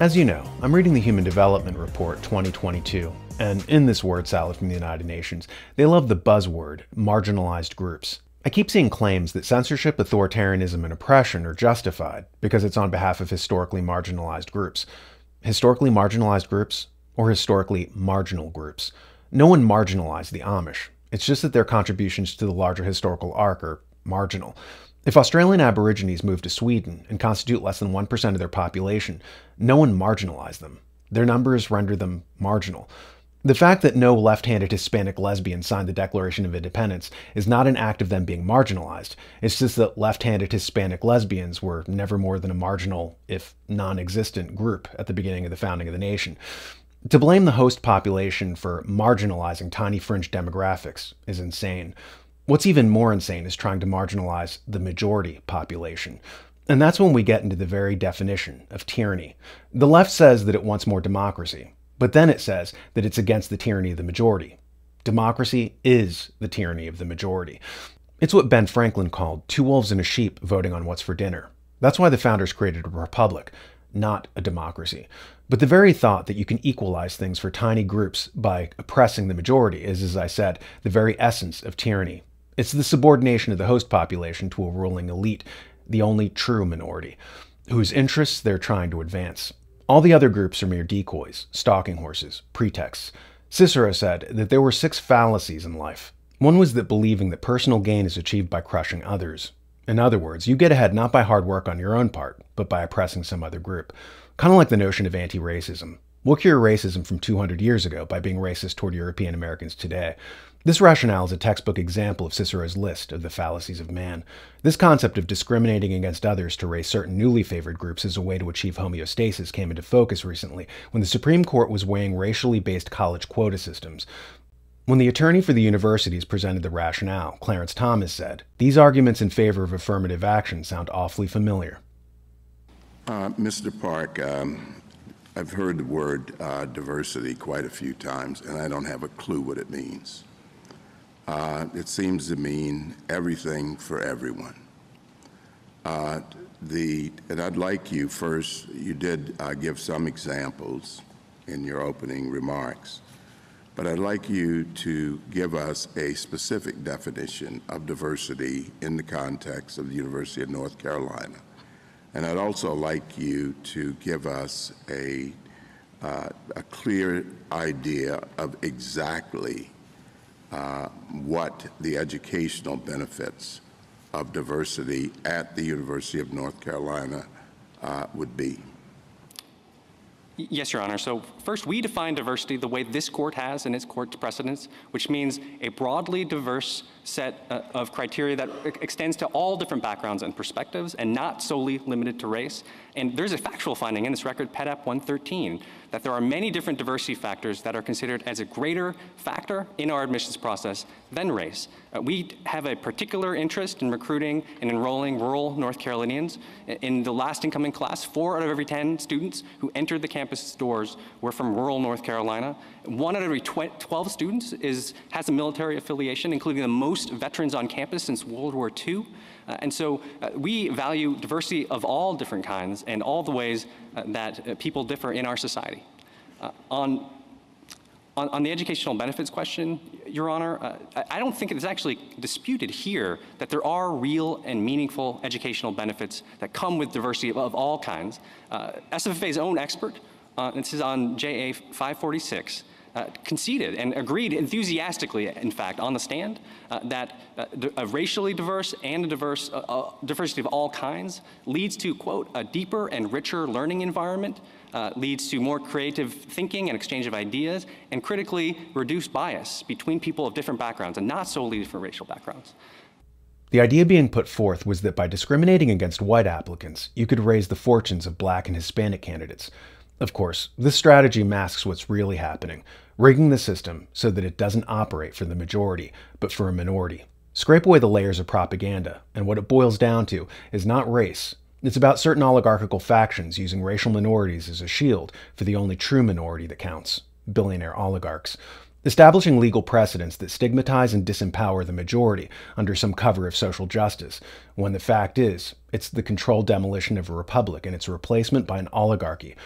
As you know, I'm reading the Human Development Report 2022, and in this word salad from the United Nations, they love the buzzword, marginalized groups. I keep seeing claims that censorship, authoritarianism, and oppression are justified because it's on behalf of historically marginalized groups. Historically marginalized groups, or historically marginal groups? No one marginalized the Amish. It's just that their contributions to the larger historical arc are marginal. If Australian Aborigines move to Sweden and constitute less than 1% of their population, no one marginalized them. Their numbers render them marginal. The fact that no left-handed Hispanic lesbians signed the Declaration of Independence is not an act of them being marginalized. It's just that left-handed Hispanic lesbians were never more than a marginal, if non-existent, group at the beginning of the founding of the nation. To blame the host population for marginalizing tiny fringe demographics is insane. What's even more insane is trying to marginalize the majority population. And that's when we get into the very definition of tyranny. The left says that it wants more democracy, but then it says that it's against the tyranny of the majority. Democracy is the tyranny of the majority. It's what Ben Franklin called two wolves and a sheep voting on what's for dinner. That's why the founders created a republic, not a democracy. But the very thought that you can equalize things for tiny groups by oppressing the majority is, as I said, the very essence of tyranny. It's the subordination of the host population to a ruling elite, the only true minority, whose interests they're trying to advance. All the other groups are mere decoys, stalking horses, pretexts. Cicero said that there were 6 fallacies in life. One was that believing that personal gain is achieved by crushing others. In other words, you get ahead not by hard work on your own part, but by oppressing some other group. Kind of like the notion of anti-racism. We'll cure racism from 200 years ago by being racist toward European Americans today. This rationale is a textbook example of Cicero's list of the fallacies of man. This concept of discriminating against others to raise certain newly favored groups as a way to achieve homeostasis came into focus recently when the Supreme Court was weighing racially based college quota systems. When the attorney for the universities presented the rationale, Clarence Thomas said, "These arguments in favor of affirmative action sound awfully familiar." Mr. Park, I've heard the word diversity quite a few times, and I don't have a clue what it means. It seems to mean everything for everyone. And I'd like you first, you did give some examples in your opening remarks, but I'd like you to give us a specific definition of diversity in the context of the University of North Carolina. And I'd also like you to give us a clear idea of exactly what the educational benefits of diversity at the University of North Carolina would be. Yes, Your Honor. So first, we define diversity the way this court has in its court precedents, which means a broadly diverse set of criteria that extends to all different backgrounds and perspectives and not solely limited to race. And there's a factual finding in this record, PEDAP 113, that there are many different diversity factors that are considered as a greater factor in our admissions process than race. We have a particular interest in recruiting and enrolling rural North Carolinians. In the last incoming class, 4 out of every 10 students who entered the campus doors were from rural North Carolina. 1 out of every 12 students has a military affiliation, including the most veterans on campus since World War II. And so we value diversity of all different kinds and all the ways that people differ in our society. On the educational benefits question, Your Honor, I don't think it is actually disputed here that there are real and meaningful educational benefits that come with diversity of all kinds. SFFA's own expert, this is on JA 546, conceded and agreed enthusiastically, in fact, on the stand, that a racially diverse and a diversity of all kinds leads to, quote, a deeper and richer learning environment, leads to more creative thinking and exchange of ideas, and critically reduced bias between people of different backgrounds and not solely different racial backgrounds. The idea being put forth was that by discriminating against white applicants, you could raise the fortunes of Black and Hispanic candidates. Of course, this strategy masks what's really happening, rigging the system so that it doesn't operate for the majority, but for a minority. Scrape away the layers of propaganda, and what it boils down to is not race. It's about certain oligarchical factions using racial minorities as a shield for the only true minority that counts, billionaire-oligarchs. Establishing legal precedents that stigmatize and disempower the majority under some cover of social justice, when the fact is, it's the controlled demolition of a republic and its replacement by an oligarchy.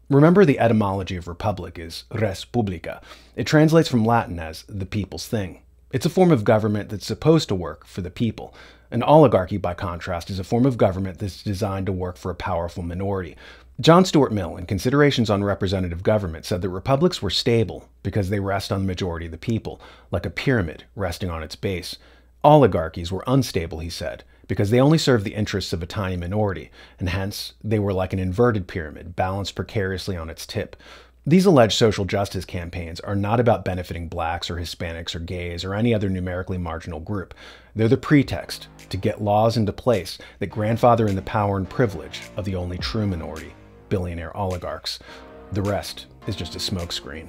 Remember, the etymology of republic is res publica. It translates from Latin as the people's thing. It's a form of government that's supposed to work for the people. An oligarchy, by contrast, is a form of government that's designed to work for a powerful minority. John Stuart Mill, in Considerations on Representative Government, said that republics were stable because they rest on the majority of the people, like a pyramid resting on its base. Oligarchies were unstable, he said, because they only served the interests of a tiny minority, and hence they were like an inverted pyramid, balanced precariously on its tip. These alleged social justice campaigns are not about benefiting blacks or Hispanics or gays or any other numerically marginal group. They're the pretext to get laws into place that grandfather in the power and privilege of the only true minority, billionaire oligarchs. The rest is just a smokescreen.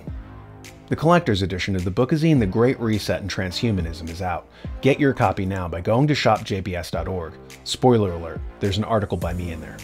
The collector's edition of the bookazine The Great Reset and Transhumanism is out. Get your copy now by going to shopjbs.org. Spoiler alert, there's an article by me in there.